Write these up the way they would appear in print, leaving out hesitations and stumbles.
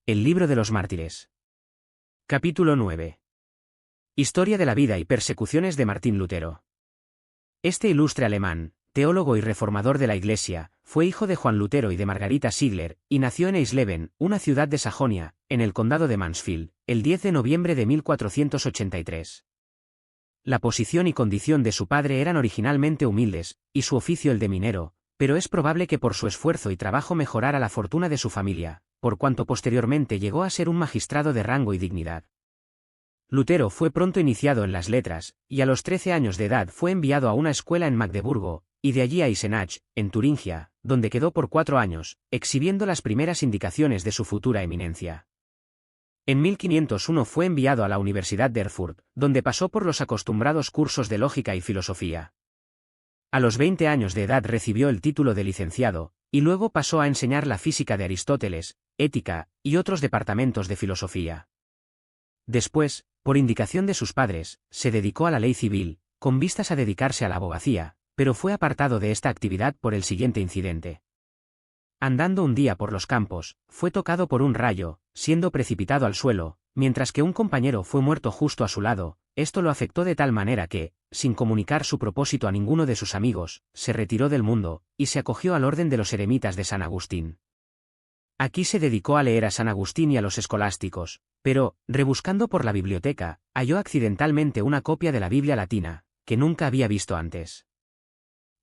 El libro de los mártires. Capítulo 9. Historia de la vida y persecuciones de Martín Lutero. Este ilustre alemán, teólogo y reformador de la Iglesia, fue hijo de Juan Lutero y de Margarita Sigler, y nació en Eisleben, una ciudad de Sajonia, en el condado de Mansfield, el 10 de noviembre de 1483. La posición y condición de su padre eran originalmente humildes, y su oficio el de minero, pero es probable que por su esfuerzo y trabajo mejorara la fortuna de su familia, por cuanto posteriormente llegó a ser un magistrado de rango y dignidad. Lutero fue pronto iniciado en las letras, y a los 13 años de edad fue enviado a una escuela en Magdeburgo, y de allí a Eisenach, en Turingia, donde quedó por 4 años, exhibiendo las primeras indicaciones de su futura eminencia. En 1501 fue enviado a la Universidad de Erfurt, donde pasó por los acostumbrados cursos de lógica y filosofía. A los 20 años de edad recibió el título de licenciado, y luego pasó a enseñar la física de Aristóteles, ética, y otros departamentos de filosofía. Después, por indicación de sus padres, se dedicó a la ley civil, con vistas a dedicarse a la abogacía, pero fue apartado de esta actividad por el siguiente incidente. Andando un día por los campos, fue tocado por un rayo, siendo precipitado al suelo, mientras que un compañero fue muerto justo a su lado. Esto lo afectó de tal manera que, sin comunicar su propósito a ninguno de sus amigos, se retiró del mundo, y se acogió al orden de los eremitas de San Agustín. Aquí se dedicó a leer a San Agustín y a los escolásticos, pero, rebuscando por la biblioteca, halló accidentalmente una copia de la Biblia latina, que nunca había visto antes.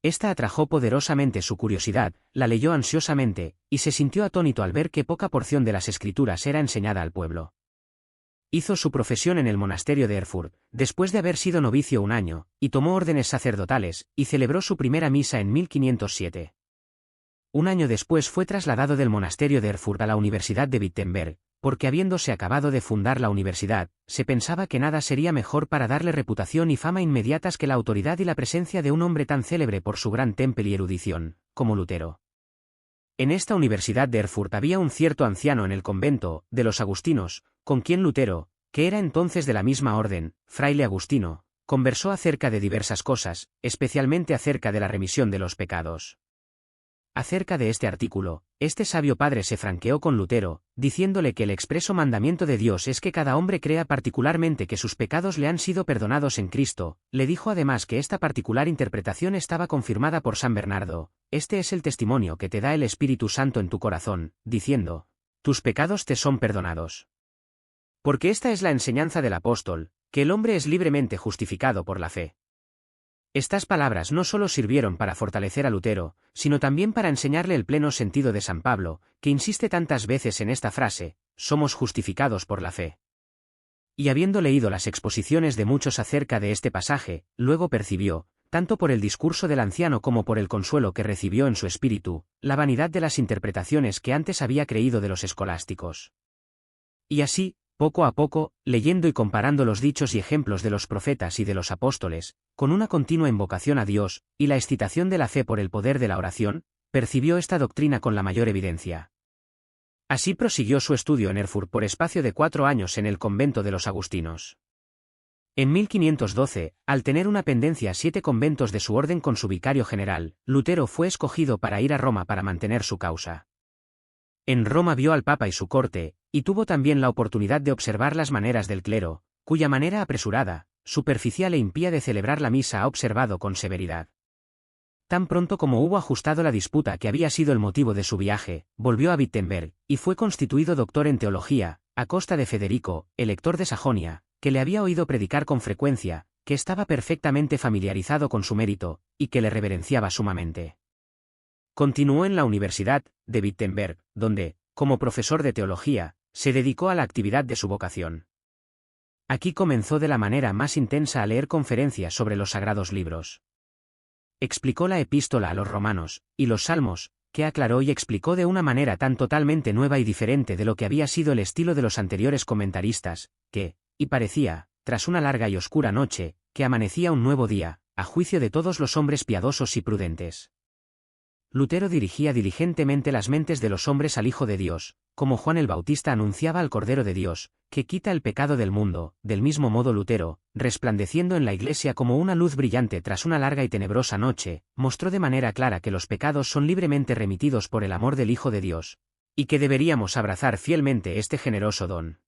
Esta atrajo poderosamente su curiosidad, la leyó ansiosamente, y se sintió atónito al ver que poca porción de las escrituras era enseñada al pueblo. Hizo su profesión en el monasterio de Erfurt, después de haber sido novicio 1 año, y tomó órdenes sacerdotales, y celebró su primera misa en 1507. 1 año después fue trasladado del monasterio de Erfurt a la Universidad de Wittenberg, porque habiéndose acabado de fundar la universidad, se pensaba que nada sería mejor para darle reputación y fama inmediatas que la autoridad y la presencia de un hombre tan célebre por su gran temple y erudición, como Lutero. En esta Universidad de Erfurt había un cierto anciano en el convento, de los agustinos, con quien Lutero, que era entonces de la misma orden, fraile agustino, conversó acerca de diversas cosas, especialmente acerca de la remisión de los pecados. Acerca de este artículo, este sabio padre se franqueó con Lutero, diciéndole que el expreso mandamiento de Dios es que cada hombre crea particularmente que sus pecados le han sido perdonados en Cristo. Le dijo además que esta particular interpretación estaba confirmada por San Bernardo. Este es el testimonio que te da el Espíritu Santo en tu corazón, diciendo: tus pecados te son perdonados. Porque esta es la enseñanza del apóstol, que el hombre es libremente justificado por la fe. Estas palabras no solo sirvieron para fortalecer a Lutero, sino también para enseñarle el pleno sentido de San Pablo, que insiste tantas veces en esta frase: somos justificados por la fe. Y habiendo leído las exposiciones de muchos acerca de este pasaje, luego percibió, tanto por el discurso del anciano como por el consuelo que recibió en su espíritu, la vanidad de las interpretaciones que antes había creído de los escolásticos. Y así, poco a poco, leyendo y comparando los dichos y ejemplos de los profetas y de los apóstoles, con una continua invocación a Dios, y la excitación de la fe por el poder de la oración, percibió esta doctrina con la mayor evidencia. Así prosiguió su estudio en Erfurt por espacio de 4 años en el convento de los agustinos. En 1512, al tener una pendencia a 7 conventos de su orden con su vicario general, Lutero fue escogido para ir a Roma para mantener su causa. En Roma vio al Papa y su corte, y tuvo también la oportunidad de observar las maneras del clero, cuya manera apresurada, superficial e impía de celebrar la misa ha observado con severidad. Tan pronto como hubo ajustado la disputa que había sido el motivo de su viaje, volvió a Wittenberg, y fue constituido doctor en teología, a costa de Federico, elector de Sajonia, que le había oído predicar con frecuencia, que estaba perfectamente familiarizado con su mérito, y que le reverenciaba sumamente. Continuó en la Universidad de Wittenberg, donde, como profesor de teología, se dedicó a la actividad de su vocación. Aquí comenzó de la manera más intensa a leer conferencias sobre los sagrados libros. Explicó la epístola a los romanos, y los salmos, que aclaró y explicó de una manera tan totalmente nueva y diferente de lo que había sido el estilo de los anteriores comentaristas, que, y parecía, tras una larga y oscura noche, que amanecía un nuevo día, a juicio de todos los hombres piadosos y prudentes. Lutero dirigía diligentemente las mentes de los hombres al Hijo de Dios, como Juan el Bautista anunciaba al Cordero de Dios, que quita el pecado del mundo. Del mismo modo Lutero, resplandeciendo en la Iglesia como una luz brillante tras una larga y tenebrosa noche, mostró de manera clara que los pecados son libremente remitidos por el amor del Hijo de Dios, y que deberíamos abrazar fielmente este generoso don.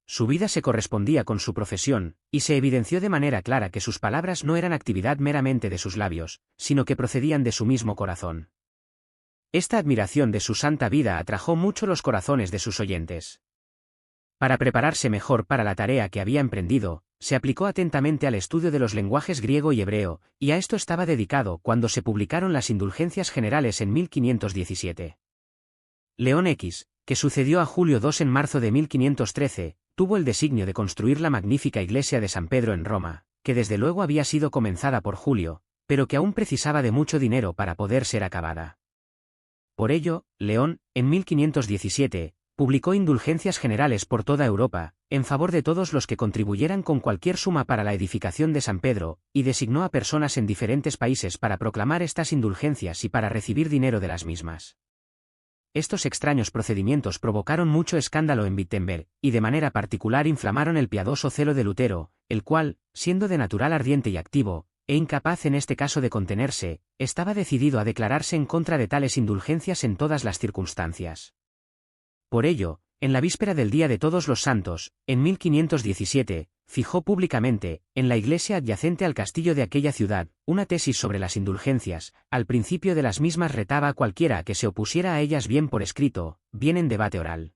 Su vida se correspondía con su profesión, y se evidenció de manera clara que sus palabras no eran actividad meramente de sus labios, sino que procedían de su mismo corazón. Esta admiración de su santa vida atrajo mucho los corazones de sus oyentes. Para prepararse mejor para la tarea que había emprendido, se aplicó atentamente al estudio de los lenguajes griego y hebreo, y a esto estaba dedicado cuando se publicaron las Indulgencias Generales en 1517. León X, que sucedió a Julio II en marzo de 1513, tuvo el designio de construir la magnífica iglesia de San Pedro en Roma, que desde luego había sido comenzada por Julio, pero que aún precisaba de mucho dinero para poder ser acabada. Por ello, León, en 1517, publicó indulgencias generales por toda Europa, en favor de todos los que contribuyeran con cualquier suma para la edificación de San Pedro, y designó a personas en diferentes países para proclamar estas indulgencias y para recibir dinero de las mismas. Estos extraños procedimientos provocaron mucho escándalo en Wittenberg, y de manera particular inflamaron el piadoso celo de Lutero, el cual, siendo de natural ardiente y activo, e incapaz en este caso de contenerse, estaba decidido a declararse en contra de tales indulgencias en todas las circunstancias. Por ello, en la víspera del Día de Todos los Santos, en 1517, fijó públicamente, en la iglesia adyacente al castillo de aquella ciudad, una tesis sobre las indulgencias. Al principio de las mismas retaba a cualquiera que se opusiera a ellas bien por escrito, bien en debate oral.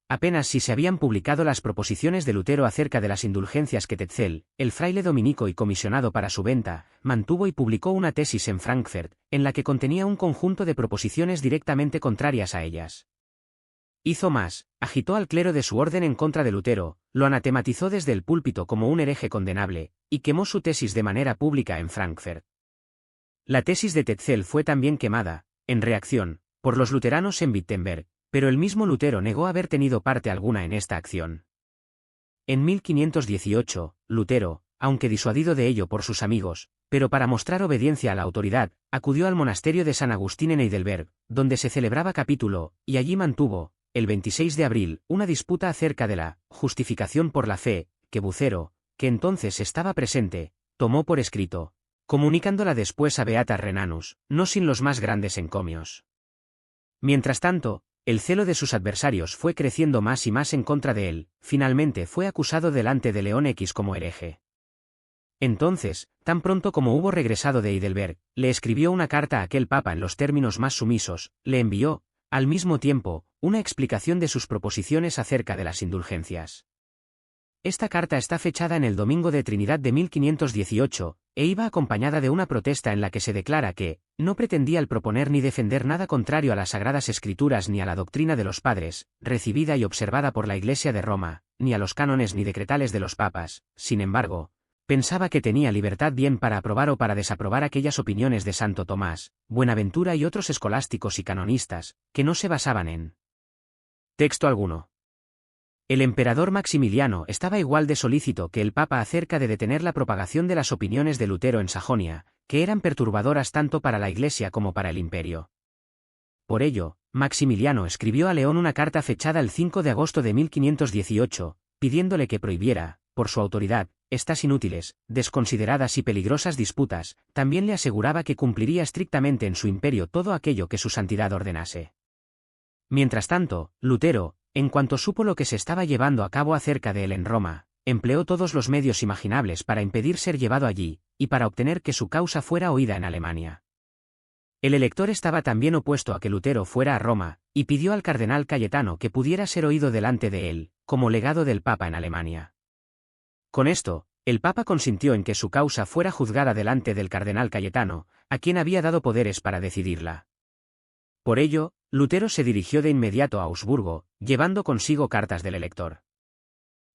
Apenas si se habían publicado las proposiciones de Lutero acerca de las indulgencias que Tetzel, el fraile dominico y comisionado para su venta, mantuvo y publicó una tesis en Frankfurt, en la que contenía un conjunto de proposiciones directamente contrarias a ellas. Hizo más, agitó al clero de su orden en contra de Lutero, lo anatematizó desde el púlpito como un hereje condenable, y quemó su tesis de manera pública en Frankfurt. La tesis de Tetzel fue también quemada, en reacción, por los luteranos en Wittenberg, pero el mismo Lutero negó haber tenido parte alguna en esta acción. En 1518, Lutero, aunque disuadido de ello por sus amigos, pero para mostrar obediencia a la autoridad, acudió al monasterio de San Agustín en Heidelberg, donde se celebraba capítulo, y allí mantuvo, el 26 de abril, una disputa acerca de la justificación por la fe, que Bucero, que entonces estaba presente, tomó por escrito, comunicándola después a Beata Renanus, no sin los más grandes encomios. Mientras tanto, el celo de sus adversarios fue creciendo más y más en contra de él, finalmente fue acusado delante de León X como hereje. Entonces, tan pronto como hubo regresado de Heidelberg, le escribió una carta a aquel papa en los términos más sumisos, le envió, al mismo tiempo, una explicación de sus proposiciones acerca de las indulgencias. Esta carta está fechada en el Domingo de Trinidad de 1518, e iba acompañada de una protesta en la que se declara que, no pretendía el proponer ni defender nada contrario a las Sagradas Escrituras ni a la doctrina de los padres, recibida y observada por la Iglesia de Roma, ni a los cánones ni decretales de los papas. Sin embargo, pensaba que tenía libertad bien para aprobar o para desaprobar aquellas opiniones de Santo Tomás, Buenaventura y otros escolásticos y canonistas, que no se basaban en texto alguno. El emperador Maximiliano estaba igual de solícito que el Papa acerca de detener la propagación de las opiniones de Lutero en Sajonia, que eran perturbadoras tanto para la Iglesia como para el imperio. Por ello, Maximiliano escribió a León una carta fechada el 5 de agosto de 1518, pidiéndole que prohibiera, por su autoridad, estas inútiles, desconsideradas y peligrosas disputas. También le aseguraba que cumpliría estrictamente en su imperio todo aquello que su santidad ordenase. Mientras tanto, Lutero, en cuanto supo lo que se estaba llevando a cabo acerca de él en Roma, empleó todos los medios imaginables para impedir ser llevado allí, y para obtener que su causa fuera oída en Alemania. El elector estaba también opuesto a que Lutero fuera a Roma, y pidió al cardenal Cayetano que pudiera ser oído delante de él, como legado del Papa en Alemania. Con esto, el Papa consintió en que su causa fuera juzgada delante del cardenal Cayetano, a quien había dado poderes para decidirla. Por ello, Lutero se dirigió de inmediato a Augsburgo, llevando consigo cartas del elector.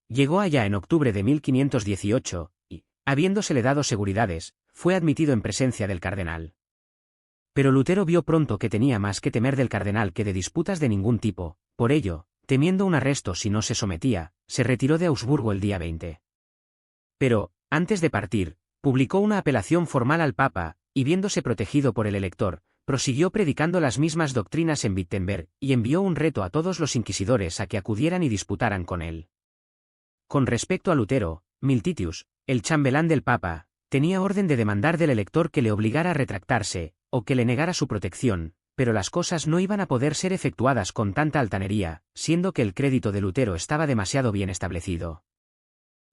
Llegó allá en octubre de 1518, y, habiéndosele dado seguridades, fue admitido en presencia del cardenal. Pero Lutero vio pronto que tenía más que temer del cardenal que de disputas de ningún tipo, por ello, temiendo un arresto si no se sometía, se retiró de Augsburgo el día 20. Pero, antes de partir, publicó una apelación formal al Papa, y viéndose protegido por el elector, prosiguió predicando las mismas doctrinas en Wittenberg, y envió un reto a todos los inquisidores a que acudieran y disputaran con él. Con respecto a Lutero, Miltitius, el chambelán del Papa, tenía orden de demandar del elector que le obligara a retractarse, o que le negara su protección, pero las cosas no iban a poder ser efectuadas con tanta altanería, siendo que el crédito de Lutero estaba demasiado bien establecido.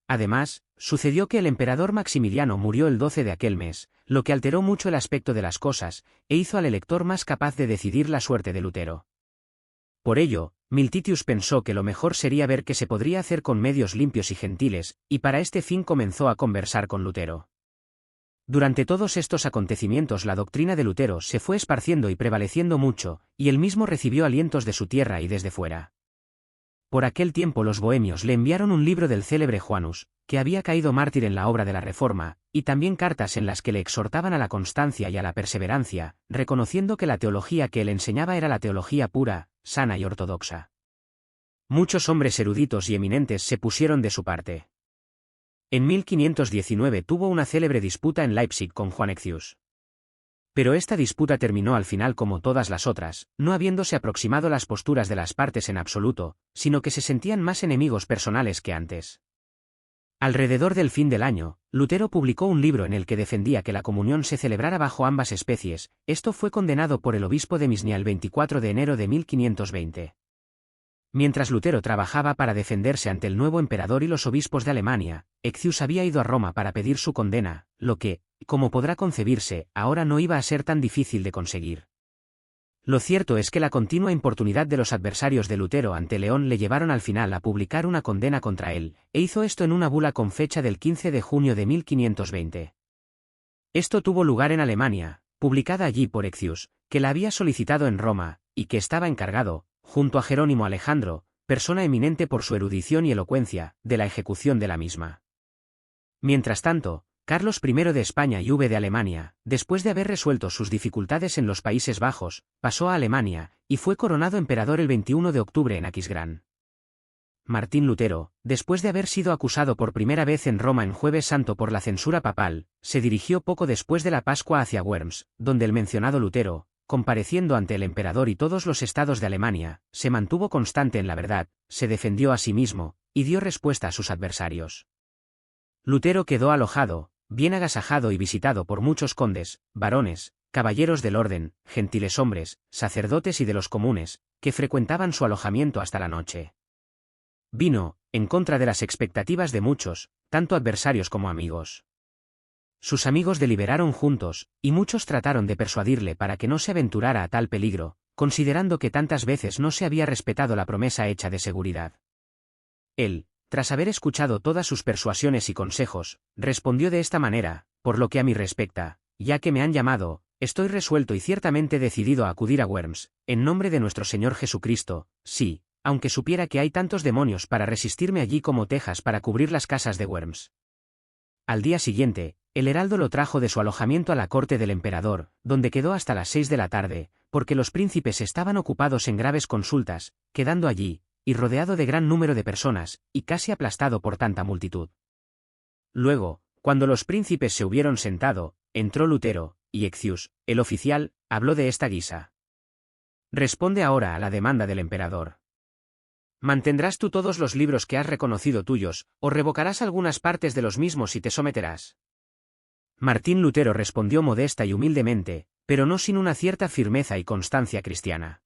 Además, sucedió que el emperador Maximiliano murió el 12 de aquel mes, lo que alteró mucho el aspecto de las cosas, e hizo al elector más capaz de decidir la suerte de Lutero. Por ello, Miltitius pensó que lo mejor sería ver qué se podría hacer con medios limpios y gentiles, y para este fin comenzó a conversar con Lutero. Durante todos estos acontecimientos la doctrina de Lutero se fue esparciendo y prevaleciendo mucho, y él mismo recibió alientos de su tierra y desde fuera. Por aquel tiempo los bohemios le enviaron un libro del célebre Juanus, que había caído mártir en la obra de la Reforma, y también cartas en las que le exhortaban a la constancia y a la perseverancia, reconociendo que la teología que él enseñaba era la teología pura, sana y ortodoxa. Muchos hombres eruditos y eminentes se pusieron de su parte. En 1519 tuvo una célebre disputa en Leipzig con Juan Eccius. Pero esta disputa terminó al final como todas las otras, no habiéndose aproximado las posturas de las partes en absoluto, sino que se sentían más enemigos personales que antes. Alrededor del fin del año, Lutero publicó un libro en el que defendía que la comunión se celebrara bajo ambas especies. Esto fue condenado por el obispo de Misnia el 24 de enero de 1520. Mientras Lutero trabajaba para defenderse ante el nuevo emperador y los obispos de Alemania, Eccius había ido a Roma para pedir su condena, lo que, como podrá concebirse, ahora no iba a ser tan difícil de conseguir. Lo cierto es que la continua importunidad de los adversarios de Lutero ante León le llevaron al final a publicar una condena contra él, e hizo esto en una bula con fecha del 15 de junio de 1520. Esto tuvo lugar en Alemania, publicada allí por Eccius, que la había solicitado en Roma, y que estaba encargado, junto a Jerónimo Alejandro, persona eminente por su erudición y elocuencia, de la ejecución de la misma. Mientras tanto, Carlos I de España y V de Alemania, después de haber resuelto sus dificultades en los Países Bajos, pasó a Alemania, y fue coronado emperador el 21 de octubre en Aquisgrán. Martín Lutero, después de haber sido acusado por primera vez en Roma en Jueves Santo por la censura papal, se dirigió poco después de la Pascua hacia Worms, donde el mencionado Lutero, compareciendo ante el emperador y todos los estados de Alemania, se mantuvo constante en la verdad, se defendió a sí mismo, y dio respuesta a sus adversarios. Lutero quedó alojado, bien agasajado y visitado por muchos condes, varones, caballeros del orden, gentiles hombres, sacerdotes y de los comunes, que frecuentaban su alojamiento hasta la noche. Vino, en contra de las expectativas de muchos, tanto adversarios como amigos. Sus amigos deliberaron juntos, y muchos trataron de persuadirle para que no se aventurara a tal peligro, considerando que tantas veces no se había respetado la promesa hecha de seguridad. Él, tras haber escuchado todas sus persuasiones y consejos, respondió de esta manera: por lo que a mí respecta, ya que me han llamado, estoy resuelto y ciertamente decidido a acudir a Worms, en nombre de nuestro Señor Jesucristo, sí, aunque supiera que hay tantos demonios para resistirme allí como tejas para cubrir las casas de Worms. Al día siguiente, el heraldo lo trajo de su alojamiento a la corte del emperador, donde quedó hasta las 6 de la tarde, porque los príncipes estaban ocupados en graves consultas, quedando allí, y rodeado de gran número de personas, y casi aplastado por tanta multitud. Luego, cuando los príncipes se hubieron sentado, entró Lutero, y Eccius, el oficial, habló de esta guisa. Responde ahora a la demanda del emperador. ¿Mantendrás tú todos los libros que has reconocido tuyos, o revocarás algunas partes de los mismos y te someterás? Martín Lutero respondió modesta y humildemente, pero no sin una cierta firmeza y constancia cristiana.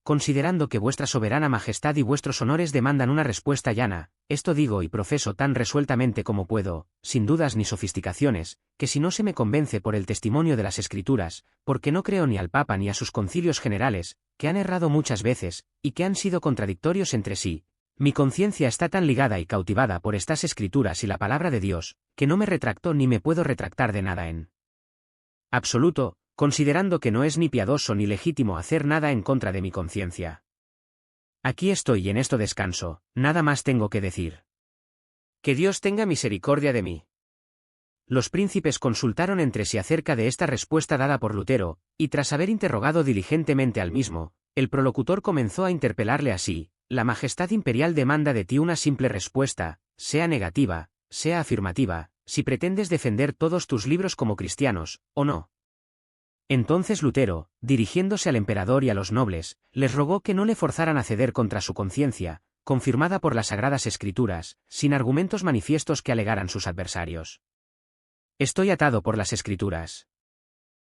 Considerando que vuestra soberana majestad y vuestros honores demandan una respuesta llana, esto digo y profeso tan resueltamente como puedo, sin dudas ni sofisticaciones, que si no se me convence por el testimonio de las Escrituras, porque no creo ni al Papa ni a sus concilios generales, que han errado muchas veces, y que han sido contradictorios entre sí, mi conciencia está tan ligada y cautivada por estas Escrituras y la palabra de Dios, que no me retracto ni me puedo retractar de nada en absoluto, considerando que no es ni piadoso ni legítimo hacer nada en contra de mi conciencia. Aquí estoy y en esto descanso, nada más tengo que decir. Que Dios tenga misericordia de mí. Los príncipes consultaron entre sí acerca de esta respuesta dada por Lutero, y tras haber interrogado diligentemente al mismo, el prolocutor comenzó a interpelarle así: la majestad imperial demanda de ti una simple respuesta, sea negativa, sea afirmativa, si pretendes defender todos tus libros como cristianos, o no. Entonces Lutero, dirigiéndose al emperador y a los nobles, les rogó que no le forzaran a ceder contra su conciencia, confirmada por las Sagradas Escrituras, sin argumentos manifiestos que alegaran sus adversarios. Estoy atado por las Escrituras.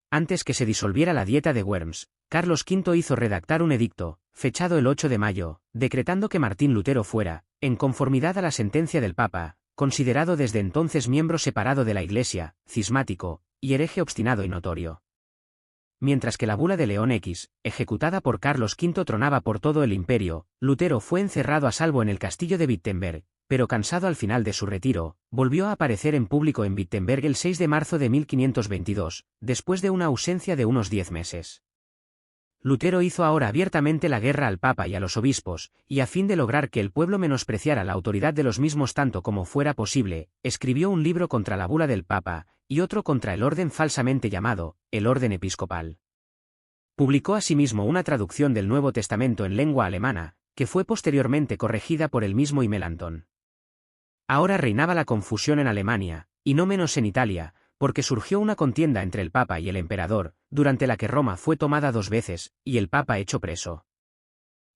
Antes que se disolviera la dieta de Worms, Carlos V hizo redactar un edicto, fechado el 8 de mayo, decretando que Martín Lutero fuera, en conformidad a la sentencia del Papa, considerado desde entonces miembro separado de la Iglesia, cismático, y hereje obstinado y notorio. Mientras que la bula de León X, ejecutada por Carlos V, tronaba por todo el imperio, Lutero fue encerrado a salvo en el castillo de Wittenberg, pero cansado al final de su retiro, volvió a aparecer en público en Wittenberg el 6 de marzo de 1522, después de una ausencia de unos 10 meses. Lutero hizo ahora abiertamente la guerra al Papa y a los obispos, y a fin de lograr que el pueblo menospreciara la autoridad de los mismos tanto como fuera posible, escribió un libro contra la bula del Papa, y otro contra el orden falsamente llamado, el orden episcopal. Publicó asimismo una traducción del Nuevo Testamento en lengua alemana, que fue posteriormente corregida por él mismo y Melanchthon. Ahora reinaba la confusión en Alemania, y no menos en Italia, porque surgió una contienda entre el Papa y el emperador, durante la que Roma fue tomada 2 veces, y el Papa hecho preso.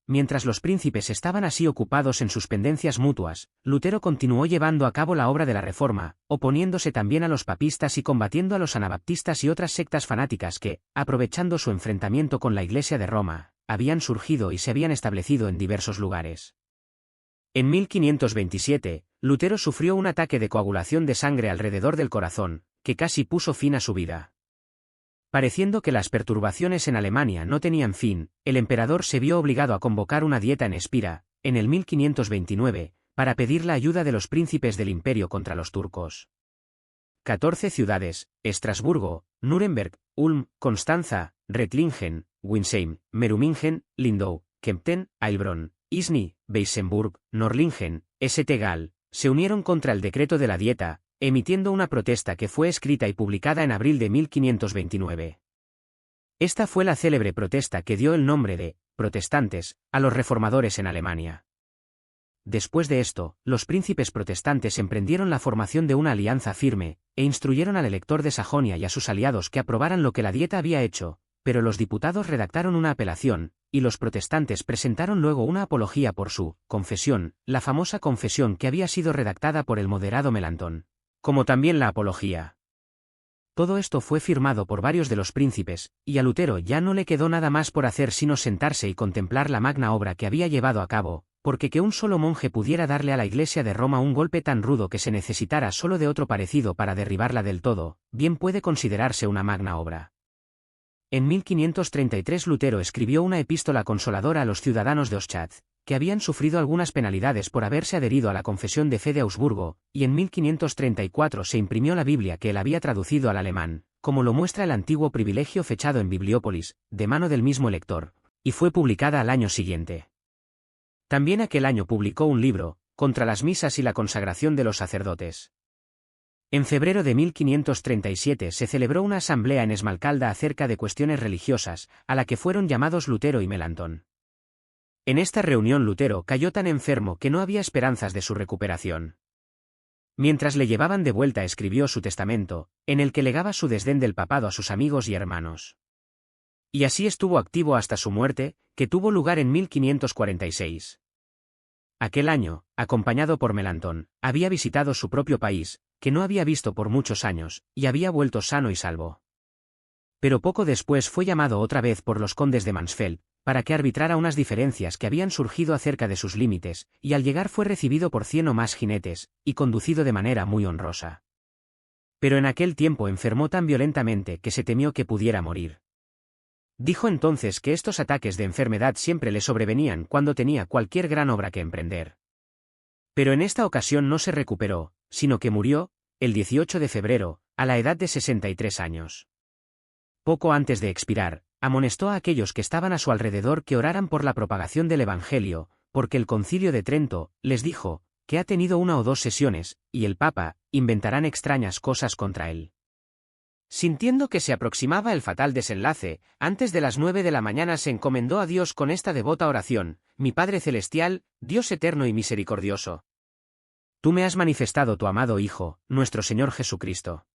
Mientras los príncipes estaban así ocupados en sus pendencias mutuas, Lutero continuó llevando a cabo la obra de la Reforma, oponiéndose también a los papistas y combatiendo a los anabaptistas y otras sectas fanáticas que, aprovechando su enfrentamiento con la Iglesia de Roma, habían surgido y se habían establecido en diversos lugares. En 1527, Lutero sufrió un ataque de coagulación de sangre alrededor del corazón, que casi puso fin a su vida. Pareciendo que las perturbaciones en Alemania no tenían fin, el emperador se vio obligado a convocar una dieta en Espira, en el 1529, para pedir la ayuda de los príncipes del imperio contra los turcos. 14 ciudades, Estrasburgo, Nuremberg, Ulm, Constanza, Rettlingen, Winsheim, Merumingen, Lindau, Kempten, Heilbronn, Isny, Weissenburg, Norlingen, St. Gall, se unieron contra el decreto de la dieta, emitiendo una protesta que fue escrita y publicada en abril de 1529. Esta fue la célebre protesta que dio el nombre de protestantes a los reformadores en Alemania. Después de esto, los príncipes protestantes emprendieron la formación de una alianza firme, e instruyeron al elector de Sajonia y a sus aliados que aprobaran lo que la dieta había hecho, pero los diputados redactaron una apelación, y los protestantes presentaron luego una apología por su confesión, la famosa confesión que había sido redactada por el moderado Melanchthon, como también la apología. Todo esto fue firmado por varios de los príncipes, y a Lutero ya no le quedó nada más por hacer sino sentarse y contemplar la magna obra que había llevado a cabo, porque que un solo monje pudiera darle a la Iglesia de Roma un golpe tan rudo que se necesitara solo de otro parecido para derribarla del todo, bien puede considerarse una magna obra. En 1533 Lutero escribió una epístola consoladora a los ciudadanos de Oschatz, que habían sufrido algunas penalidades por haberse adherido a la Confesión de Fe de Augsburgo, y en 1534 se imprimió la Biblia que él había traducido al alemán, como lo muestra el antiguo privilegio fechado en Bibliópolis, de mano del mismo lector, y fue publicada al año siguiente. También aquel año publicó un libro, contra las misas y la consagración de los sacerdotes. En febrero de 1537 se celebró una asamblea en Esmalcalda acerca de cuestiones religiosas, a la que fueron llamados Lutero y Melanchthon. En esta reunión Lutero cayó tan enfermo que no había esperanzas de su recuperación. Mientras le llevaban de vuelta escribió su testamento, en el que legaba su desdén del papado a sus amigos y hermanos. Y así estuvo activo hasta su muerte, que tuvo lugar en 1546. Aquel año, acompañado por Melanchthon, había visitado su propio país, que no había visto por muchos años, y había vuelto sano y salvo. Pero poco después fue llamado otra vez por los condes de Mansfeld, para que arbitrara unas diferencias que habían surgido acerca de sus límites, y al llegar fue recibido por 100 o más jinetes, y conducido de manera muy honrosa. Pero en aquel tiempo enfermó tan violentamente que se temió que pudiera morir. Dijo entonces que estos ataques de enfermedad siempre le sobrevenían cuando tenía cualquier gran obra que emprender. Pero en esta ocasión no se recuperó, sino que murió, el 18 de febrero, a la edad de 63 años. Poco antes de expirar, amonestó a aquellos que estaban a su alrededor que oraran por la propagación del Evangelio, porque el Concilio de Trento, les dijo, que ha tenido 1 o 2 sesiones, y el Papa, inventarán extrañas cosas contra él. Sintiendo que se aproximaba el fatal desenlace, antes de las 9 de la mañana se encomendó a Dios con esta devota oración: Mi Padre Celestial, Dios eterno y misericordioso. Tú me has manifestado tu amado Hijo, nuestro Señor Jesucristo.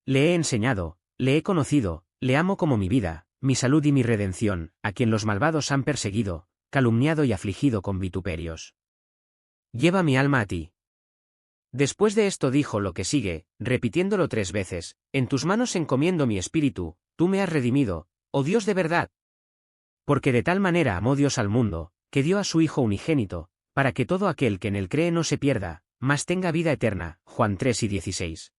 Le he enseñado, le he conocido, le amo como mi vida, mi salud y mi redención, a quien los malvados han perseguido, calumniado y afligido con vituperios. Lleva mi alma a ti. Después de esto dijo lo que sigue, repitiéndolo 3 veces: En tus manos encomiendo mi espíritu, tú me has redimido, oh Dios de verdad, Porque de tal manera amó Dios al mundo, que dio a su Hijo unigénito, para que todo aquel que en él cree no se pierda, mas tenga vida eterna. Juan 3:16.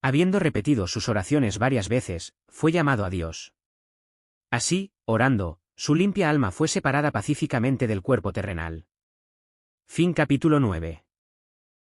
Habiendo repetido sus oraciones varias veces, fue llamado a Dios. Así, orando, su limpia alma fue separada pacíficamente del cuerpo terrenal. Fin capítulo 9.